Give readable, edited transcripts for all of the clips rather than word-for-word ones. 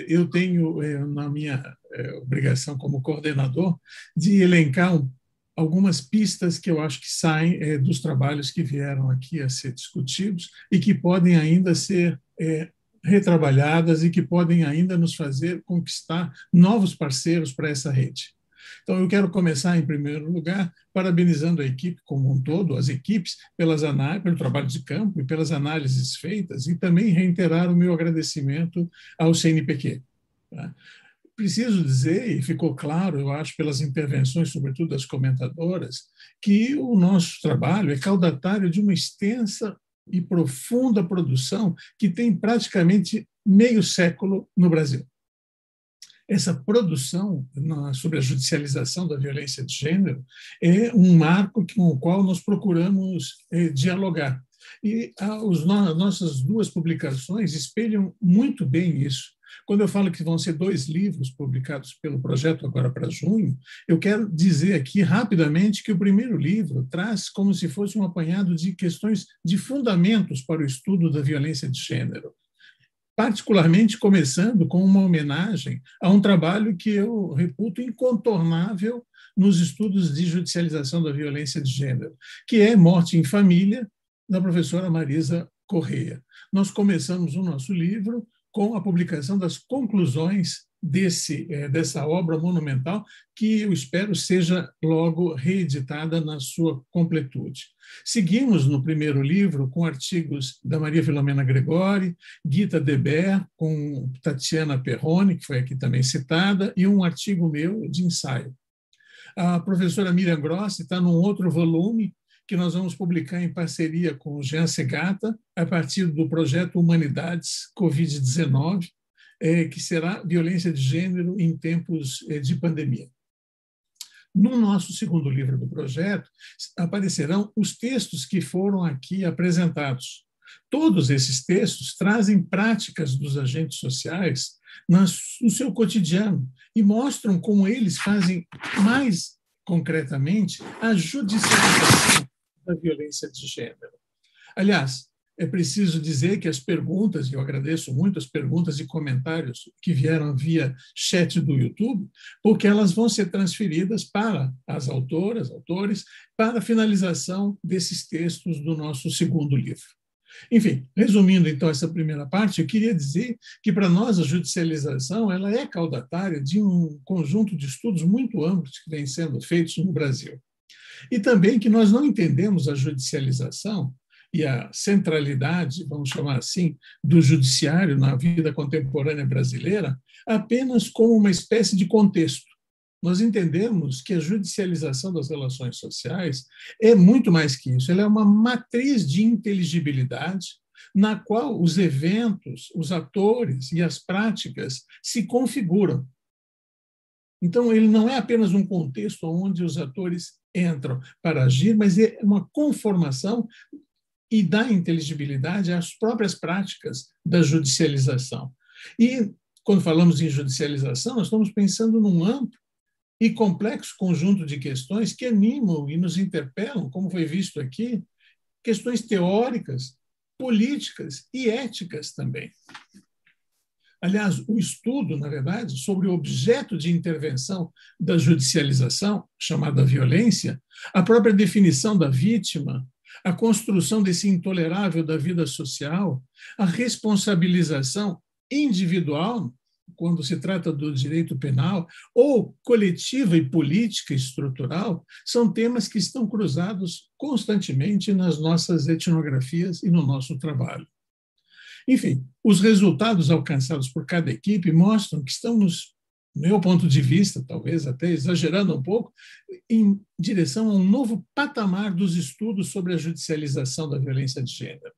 eu tenho na minha obrigação como coordenador de elencar algumas pistas que eu acho que saem dos trabalhos que vieram aqui a ser discutidos e que podem ainda ser retrabalhadas e que podem ainda nos fazer conquistar novos parceiros para essa rede. Então, eu quero começar, em primeiro lugar, parabenizando a equipe como um todo, as equipes, pelo trabalho de campo e pelas análises feitas, e também reiterar o meu agradecimento ao CNPq. Tá? Preciso dizer, e ficou claro, eu acho, pelas intervenções, sobretudo das comentadoras, que o nosso trabalho é caudatário de uma extensa e profunda produção que tem praticamente meio século no Brasil. Essa produção sobre a judicialização da violência de gênero é um marco com o qual nós procuramos dialogar. E as nossas duas publicações espelham muito bem isso. Quando eu falo que vão ser 2 livros publicados pelo projeto agora para junho, eu quero dizer aqui rapidamente que o primeiro livro traz como se fosse um apanhado de questões de fundamentos para o estudo da violência de gênero, particularmente começando com uma homenagem a um trabalho que eu reputo incontornável nos estudos de judicialização da violência de gênero, que é Morte em Família, da professora Marisa Correia. Nós começamos o nosso livro com a publicação das conclusões dessa obra monumental, que eu espero seja logo reeditada na sua completude. Seguimos no primeiro livro com artigos da Maria Filomena Gregori, Gita Deber, com Tatiana Perrone, que foi aqui também citada, e um artigo meu de ensaio. A professora Miriam Grossi está num outro volume que nós vamos publicar em parceria com o Jean Segata, a partir do projeto Humanidades Covid-19, que será violência de gênero em tempos de pandemia. No nosso segundo livro do projeto, aparecerão os textos que foram aqui apresentados. Todos esses textos trazem práticas dos agentes sociais no seu cotidiano e mostram como eles fazem, mais concretamente, a judicialização da violência de gênero. Aliás, é preciso dizer que as perguntas, e eu agradeço muito as perguntas e comentários que vieram via chat do YouTube, porque elas vão ser transferidas para as autoras, autores, para a finalização desses textos do nosso segundo livro. Enfim, resumindo então essa primeira parte, eu queria dizer que para nós a judicialização ela é caudatária de um conjunto de estudos muito amplos que vêm sendo feitos no Brasil. E também que nós não entendemos a judicialização e a centralidade, vamos chamar assim, do judiciário na vida contemporânea brasileira apenas como uma espécie de contexto. Nós entendemos que a judicialização das relações sociais é muito mais que isso, ela é uma matriz de inteligibilidade na qual os eventos, os atores e as práticas se configuram. Então, ele não é apenas um contexto onde os atores entram para agir, mas é uma conformação e dá inteligibilidade às próprias práticas da judicialização. E, quando falamos em judicialização, nós estamos pensando num amplo e complexo conjunto de questões que animam e nos interpelam, como foi visto aqui, questões teóricas, políticas e éticas também. Aliás, o estudo, na verdade, sobre o objeto de intervenção da judicialização, chamada violência, a própria definição da vítima, a construção desse intolerável da vida social, a responsabilização individual, quando se trata do direito penal, ou coletiva e política estrutural, são temas que estão cruzados constantemente nas nossas etnografias e no nosso trabalho. Enfim, os resultados alcançados por cada equipe mostram que estamos, do meu ponto de vista, talvez até exagerando um pouco, em direção a um novo patamar dos estudos sobre a judicialização da violência de gênero.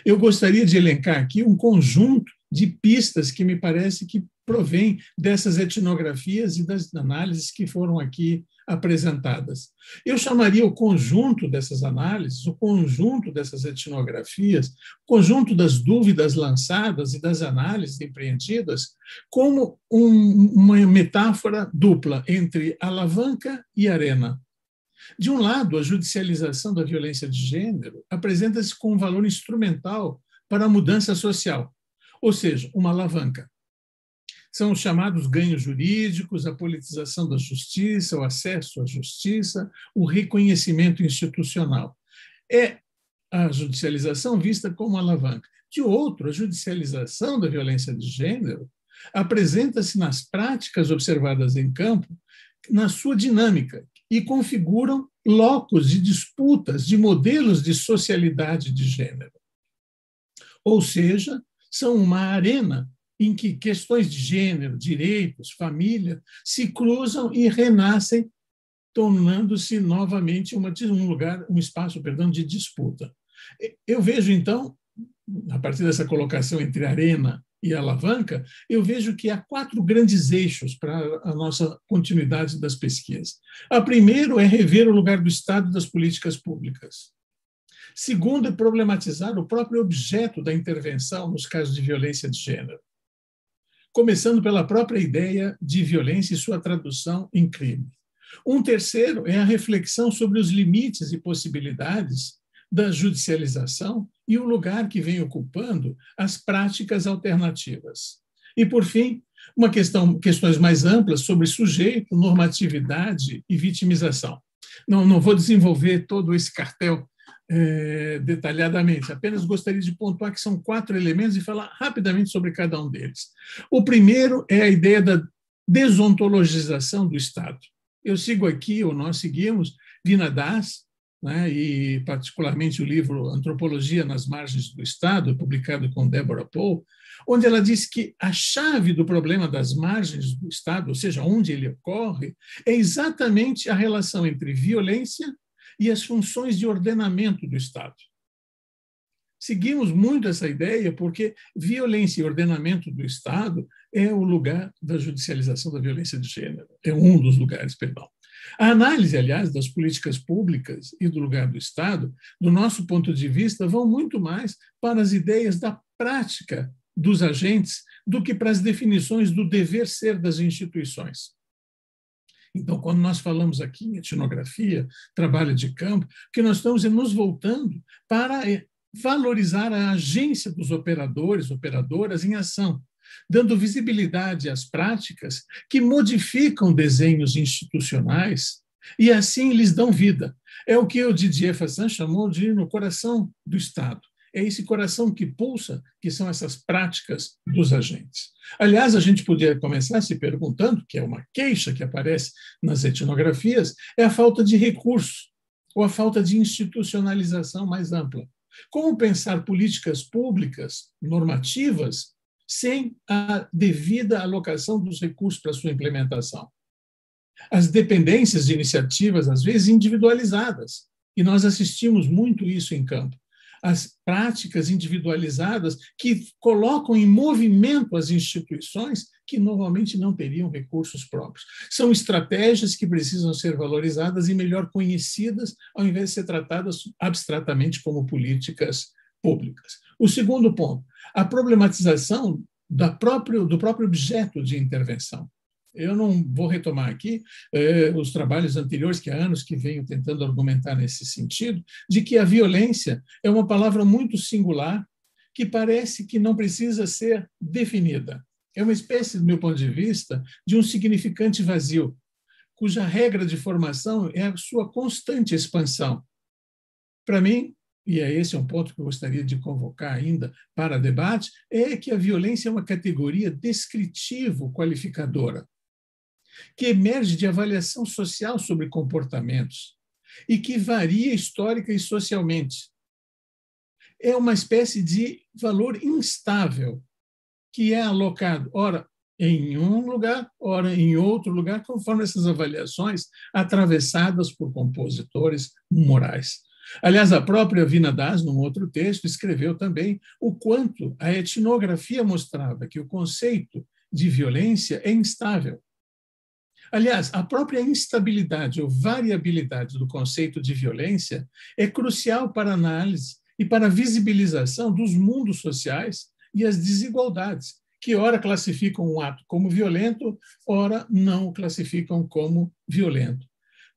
Eu gostaria de elencar aqui um conjunto de pistas que me parece que provém dessas etnografias e das análises que foram aqui apresentadas. Eu chamaria o conjunto dessas análises, o conjunto dessas etnografias, o conjunto das dúvidas lançadas e das análises empreendidas como uma metáfora dupla entre alavanca e arena. De um lado, a judicialização da violência de gênero apresenta-se com um valor instrumental para a mudança social, ou seja, uma alavanca. São os chamados ganhos jurídicos, a politização da justiça, o acesso à justiça, o reconhecimento institucional. É a judicialização vista como alavanca. De outro, a judicialização da violência de gênero apresenta-se nas práticas observadas em campo, na sua dinâmica, e configuram locos de disputas de modelos de socialidade de gênero. Ou seja, são uma arena em que questões de gênero, direitos, família se cruzam e renascem, tornando-se novamente um espaço, de disputa. Eu vejo, então, a partir dessa colocação entre arena e alavanca, eu vejo que há 4 grandes eixos para a nossa continuidade das pesquisas. O primeiro é rever o lugar do Estado das políticas públicas. Segundo é problematizar o próprio objeto da intervenção nos casos de violência de gênero, começando pela própria ideia de violência e sua tradução em crime. Um terceiro é a reflexão sobre os limites e possibilidades da judicialização e o lugar que vem ocupando as práticas alternativas. E, por fim, questões mais amplas sobre sujeito, normatividade e vitimização. Não vou desenvolver todo esse cartel detalhadamente, apenas gostaria de pontuar que são 4 elementos e falar rapidamente sobre cada um deles. O primeiro é a ideia da desontologização do Estado. Eu sigo aqui, ou nós seguimos, Vina Das, né, e particularmente o livro Antropologia nas Margens do Estado, publicado com Deborah Pohl, onde ela diz que a chave do problema das margens do Estado, ou seja, onde ele ocorre, é exatamente a relação entre violência e as funções de ordenamento do Estado. Seguimos muito essa ideia porque violência e ordenamento do Estado é o lugar da judicialização da violência de gênero, é um dos lugares, perdão. A análise, aliás, das políticas públicas e do lugar do Estado, do nosso ponto de vista, vão muito mais para as ideias da prática dos agentes do que para as definições do dever ser das instituições. Então, quando nós falamos aqui em etnografia, trabalho de campo, o que nós estamos é nos voltando para valorizar a agência dos operadores, operadoras em ação, dando visibilidade às práticas que modificam desenhos institucionais e assim lhes dão vida. É o que o Didier Fassin chamou de no coração do Estado. É esse coração que pulsa, que são essas práticas dos agentes. Aliás, a gente podia começar se perguntando, que é uma queixa que aparece nas etnografias, é a falta de recursos ou a falta de institucionalização mais ampla. Como pensar políticas públicas normativas sem a devida alocação dos recursos para sua implementação? As dependências de iniciativas, às vezes, individualizadas, e nós assistimos muito isso em campo. As práticas individualizadas que colocam em movimento as instituições que normalmente não teriam recursos próprios. São estratégias que precisam ser valorizadas e melhor conhecidas, ao invés de ser tratadas abstratamente como políticas públicas. O segundo ponto, a problematização do próprio objeto de intervenção. Eu não vou retomar aqui os trabalhos anteriores, que há anos que venho tentando argumentar nesse sentido, de que a violência é uma palavra muito singular, que parece que não precisa ser definida. É uma espécie, do meu ponto de vista, de um significante vazio, cuja regra de formação é a sua constante expansão. Para mim, e esse é um ponto que eu gostaria de convocar ainda para debate, é que a violência é uma categoria descritivo-qualificadora, que emerge de avaliação social sobre comportamentos e que varia histórica e socialmente. É uma espécie de valor instável que é alocado, ora em um lugar, ora em outro lugar, conforme essas avaliações atravessadas por compositores morais. Aliás, a própria Vina Das, num outro texto, escreveu também o quanto a etnografia mostrava que o conceito de violência é instável. Aliás, a própria instabilidade ou variabilidade do conceito de violência é crucial para a análise e para a visibilização dos mundos sociais e as desigualdades, que ora classificam um ato como violento, ora não o classificam como violento.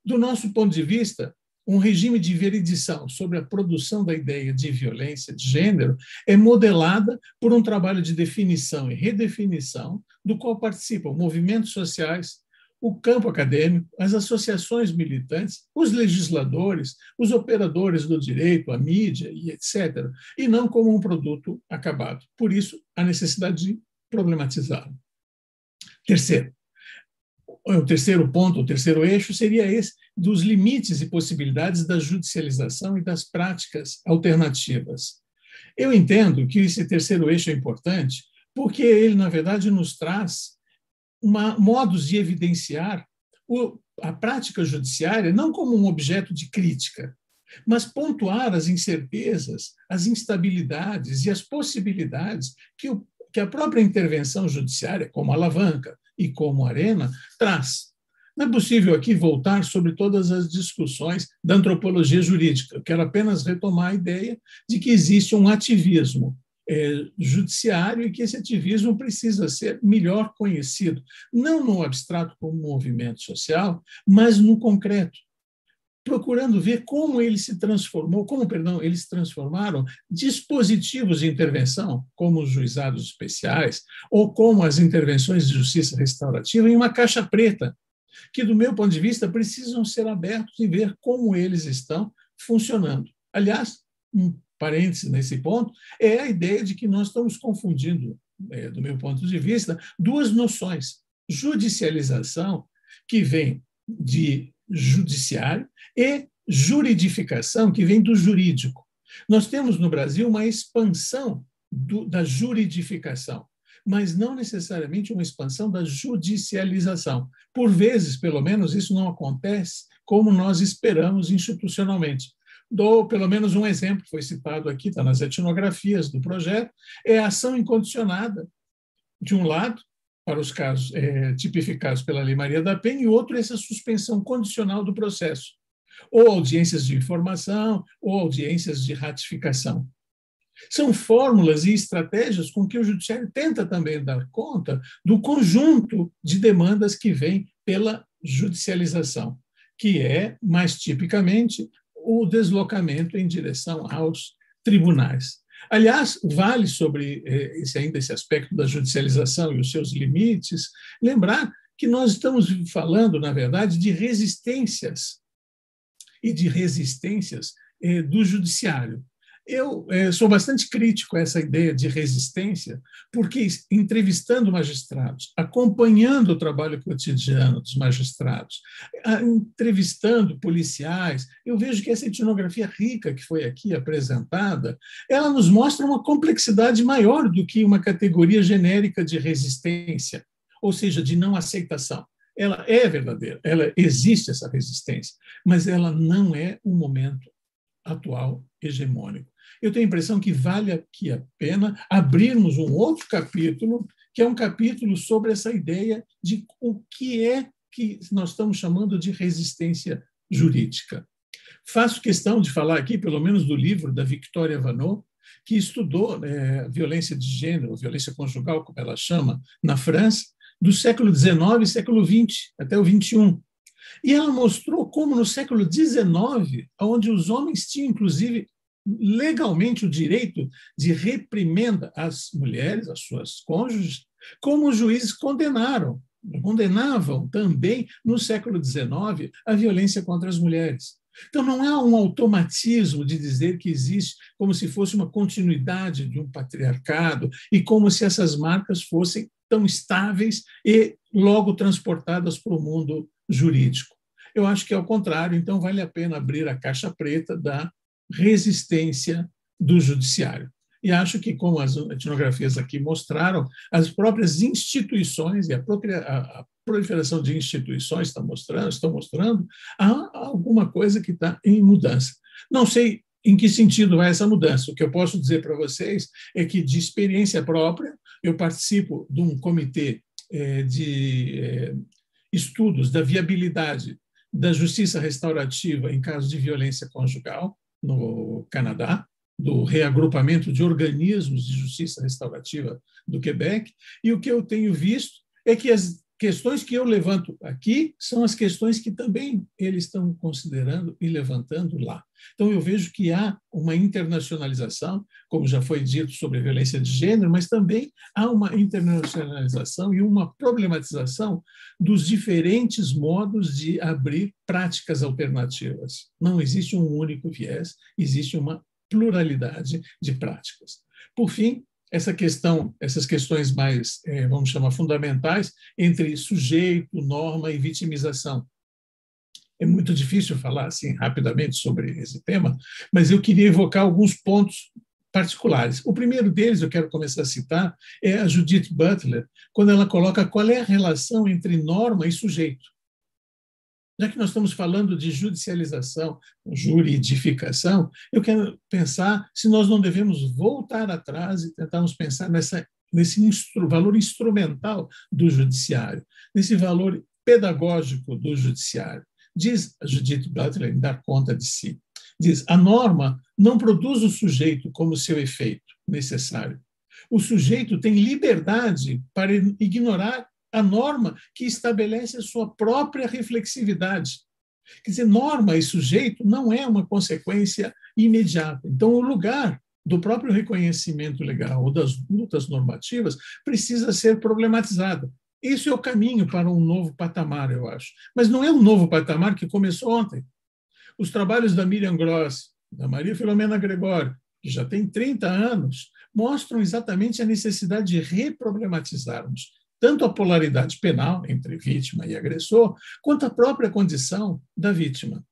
Do nosso ponto de vista, um regime de veridição sobre a produção da ideia de violência de gênero é modelada por um trabalho de definição e redefinição do qual participam movimentos sociais, o campo acadêmico, as associações militantes, os legisladores, os operadores do direito, a mídia e etc., e não como um produto acabado. Por isso, a necessidade de problematizá-lo. Terceiro, o terceiro ponto, o terceiro eixo seria esse dos limites e possibilidades da judicialização e das práticas alternativas. Eu entendo que esse terceiro eixo é importante porque ele, na verdade, nos traz modos de evidenciar a prática judiciária não como um objeto de crítica, mas pontuar as incertezas, as instabilidades e as possibilidades que a própria intervenção judiciária, como alavanca e como arena, traz. Não é possível aqui voltar sobre todas as discussões da antropologia jurídica. Eu quero apenas retomar a ideia de que existe um ativismo judiciário e que esse ativismo precisa ser melhor conhecido, não no abstrato como movimento social, mas no concreto, procurando ver como ele se transformou, eles transformaram dispositivos de intervenção, como os juizados especiais, ou como as intervenções de justiça restaurativa, em uma caixa preta, que, do meu ponto de vista, precisam ser abertos e ver como eles estão funcionando. Aliás, um parêntese nesse ponto, é a ideia de que nós estamos confundindo, do meu ponto de vista, duas noções. Judicialização, que vem de judiciário, e juridificação, que vem do jurídico. Nós temos no Brasil uma expansão da juridificação, mas não necessariamente uma expansão da judicialização. Por vezes, pelo menos, isso não acontece como nós esperamos institucionalmente. Dou pelo menos um exemplo, foi citado aqui, está nas etnografias do projeto, é a ação incondicionada, de um lado, para os casos tipificados pela Lei Maria da Penha, e outro, essa suspensão condicional do processo, ou audiências de informação, ou audiências de ratificação. São fórmulas e estratégias com que o judiciário tenta também dar conta do conjunto de demandas que vem pela judicialização, que é, mais tipicamente, o deslocamento em direção aos tribunais. Aliás, vale sobre esse aspecto da judicialização e os seus limites, lembrar que nós estamos falando, na verdade, de resistências e de resistências do judiciário. Eu sou bastante crítico a essa ideia de resistência, porque entrevistando magistrados, acompanhando o trabalho cotidiano dos magistrados, entrevistando policiais, eu vejo que essa etnografia rica que foi aqui apresentada, ela nos mostra uma complexidade maior do que uma categoria genérica de resistência, ou seja, de não aceitação. Ela é verdadeira, ela existe essa resistência, mas ela não é o momento atual hegemônico. Eu tenho a impressão que vale aqui a pena abrirmos um outro capítulo, que é um capítulo sobre essa ideia de o que é que nós estamos chamando de resistência jurídica. Faço questão de falar aqui, pelo menos, do livro da Victoria Vanneau, que estudou violência de gênero, violência conjugal, como ela chama, na França, do século XIX e século XX, até o XXI. E ela mostrou como, no século XIX, onde os homens tinham, inclusive, legalmente o direito de reprimenda às mulheres, às suas cônjuges, como os juízes condenavam também, no século XIX, a violência contra as mulheres. Então, não há um automatismo de dizer que existe como se fosse uma continuidade de um patriarcado e como se essas marcas fossem tão estáveis e logo transportadas para o mundo jurídico. Eu acho que é o contrário, então vale a pena abrir a caixa preta da resistência do judiciário. E acho que, como as etnografias aqui mostraram, as próprias instituições e a proliferação de instituições estão mostrando há alguma coisa que está em mudança. Não sei em que sentido vai essa mudança. O que eu posso dizer para vocês é que, de experiência própria, eu participo de um comitê de estudos da viabilidade da justiça restaurativa em casos de violência conjugal no Canadá, do reagrupamento de organismos de justiça restaurativa do Quebec, e o que eu tenho visto é que questões que eu levanto aqui são as questões que também eles estão considerando e levantando lá. Então, eu vejo que há uma internacionalização, como já foi dito sobre a violência de gênero, mas também há uma internacionalização e uma problematização dos diferentes modos de abrir práticas alternativas. Não existe um único viés, existe uma pluralidade de práticas. Por fim, essas questões mais, vamos chamar, fundamentais, entre sujeito, norma e vitimização. É muito difícil falar assim rapidamente sobre esse tema, mas eu queria evocar alguns pontos particulares. O primeiro deles, eu quero começar a citar, é a Judith Butler, quando ela coloca qual é a relação entre norma e sujeito. Já que nós estamos falando de judicialização, juridificação, eu quero pensar se nós não devemos voltar atrás e tentarmos pensar nesse valor instrumental do judiciário, nesse valor pedagógico do judiciário. Diz a Judith Butler, em Dar Conta de Si, diz, a norma não produz o sujeito como seu efeito necessário. O sujeito tem liberdade para ignorar a norma que estabelece a sua própria reflexividade. Quer dizer, norma e sujeito não é uma consequência imediata. Então, o lugar do próprio reconhecimento legal ou das lutas normativas precisa ser problematizado. Isso é o caminho para um novo patamar, eu acho. Mas não é um novo patamar que começou ontem. Os trabalhos da Miriam Gross, da Maria Filomena Gregório, que já tem 30 anos, mostram exatamente a necessidade de reproblematizarmos tanto a polaridade penal entre vítima e agressor, quanto a própria condição da vítima.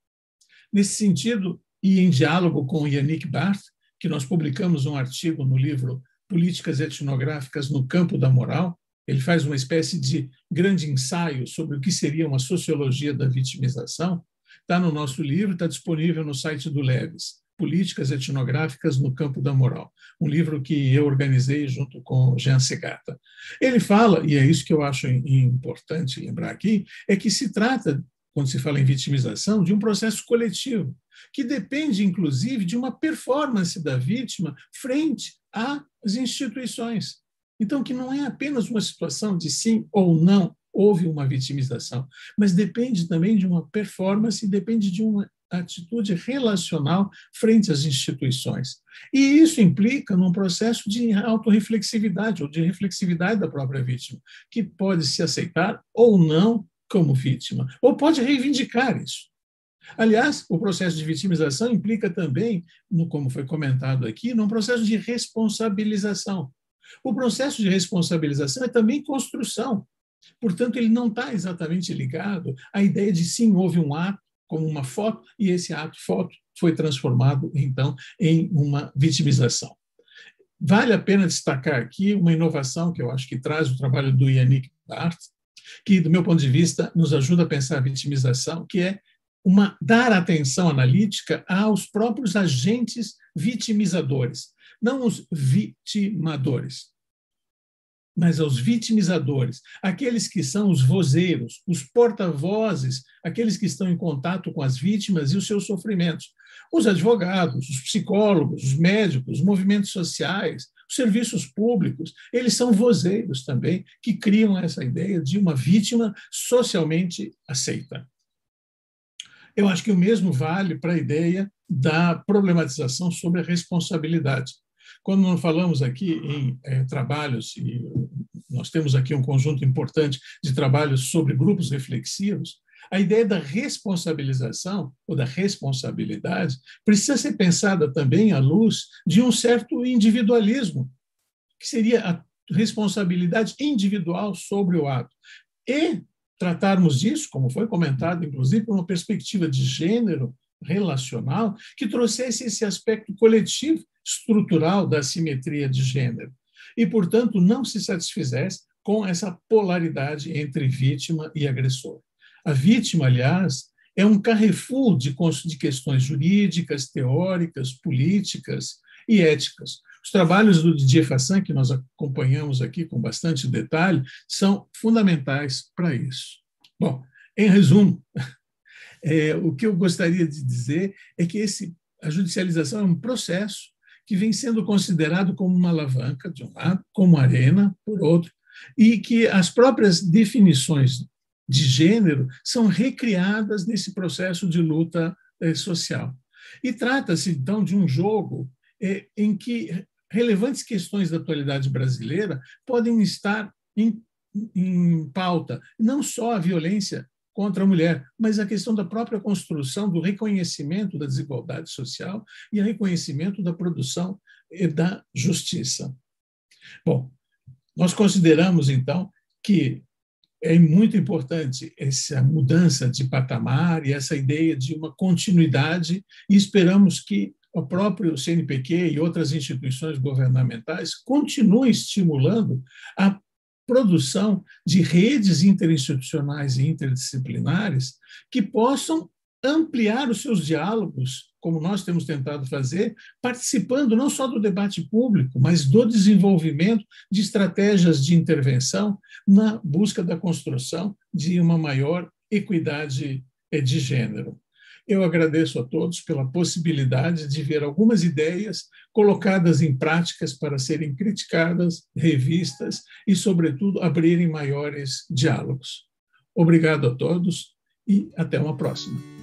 Nesse sentido, e em diálogo com Yannick Barth, que nós publicamos um artigo no livro Políticas Etnográficas no Campo da Moral, ele faz uma espécie de grande ensaio sobre o que seria uma sociologia da vitimização, está no nosso livro, está disponível no site do Leves, Políticas Etnográficas no Campo da Moral, um livro que eu organizei junto com Jean Segata. Ele fala, e é isso que eu acho importante lembrar aqui, é que se trata, quando se fala em vitimização, de um processo coletivo, que depende, inclusive, de uma performance da vítima frente às instituições. Então, que não é apenas uma situação de sim ou não houve uma vitimização, mas depende também de uma performance, depende de uma atitude relacional frente às instituições. E isso implica num processo de autorreflexividade ou de reflexividade da própria vítima, que pode se aceitar ou não como vítima, ou pode reivindicar isso. Aliás, o processo de vitimização implica também, como foi comentado aqui, num processo de responsabilização. O processo de responsabilização é também construção. Portanto, ele não está exatamente ligado à ideia de sim, houve um ato, como uma foto, e esse foto foi transformado, então, em uma vitimização. Vale a pena destacar aqui uma inovação que eu acho que traz o trabalho do Yannick Barth, que, do meu ponto de vista, nos ajuda a pensar a vitimização, que é dar atenção analítica aos próprios agentes vitimizadores, não os vitimadores, mas aos vitimizadores, aqueles que são os vozeiros, os porta-vozes, aqueles que estão em contato com as vítimas e os seus sofrimentos. Os advogados, os psicólogos, os médicos, os movimentos sociais, os serviços públicos, eles são vozeiros também, que criam essa ideia de uma vítima socialmente aceita. Eu acho que o mesmo vale para a ideia da problematização sobre a responsabilidade. Quando nós falamos aqui em trabalhos, e nós temos aqui um conjunto importante de trabalhos sobre grupos reflexivos, a ideia da responsabilização ou da responsabilidade precisa ser pensada também à luz de um certo individualismo, que seria a responsabilidade individual sobre o ato. E tratarmos disso, como foi comentado, inclusive, por uma perspectiva de gênero relacional, que trouxesse esse aspecto coletivo, estrutural da assimetria de gênero. E, portanto, não se satisfizesse com essa polaridade entre vítima e agressor. A vítima, aliás, é um carrefour de questões jurídicas, teóricas, políticas e éticas. Os trabalhos do Didier Fassin, que nós acompanhamos aqui com bastante detalhe, são fundamentais para isso. Bom, em resumo, o que eu gostaria de dizer é que a judicialização é um processo que vem sendo considerado como uma alavanca, de um lado, como arena, por outro, e que as próprias definições de gênero são recriadas nesse processo de luta social. E trata-se, então, de um jogo em que relevantes questões da atualidade brasileira podem estar em pauta, não só a violência contra a mulher, mas a questão da própria construção do reconhecimento da desigualdade social e o reconhecimento da produção e da justiça. Bom, nós consideramos, então, que é muito importante essa mudança de patamar e essa ideia de uma continuidade, e esperamos que o próprio CNPq e outras instituições governamentais continuem estimulando a produção de redes interinstitucionais e interdisciplinares que possam ampliar os seus diálogos, como nós temos tentado fazer, participando não só do debate público, mas do desenvolvimento de estratégias de intervenção na busca da construção de uma maior equidade de gênero. Eu agradeço a todos pela possibilidade de ver algumas ideias colocadas em práticas para serem criticadas, revistas e, sobretudo, abrirem maiores diálogos. Obrigado a todos e até uma próxima.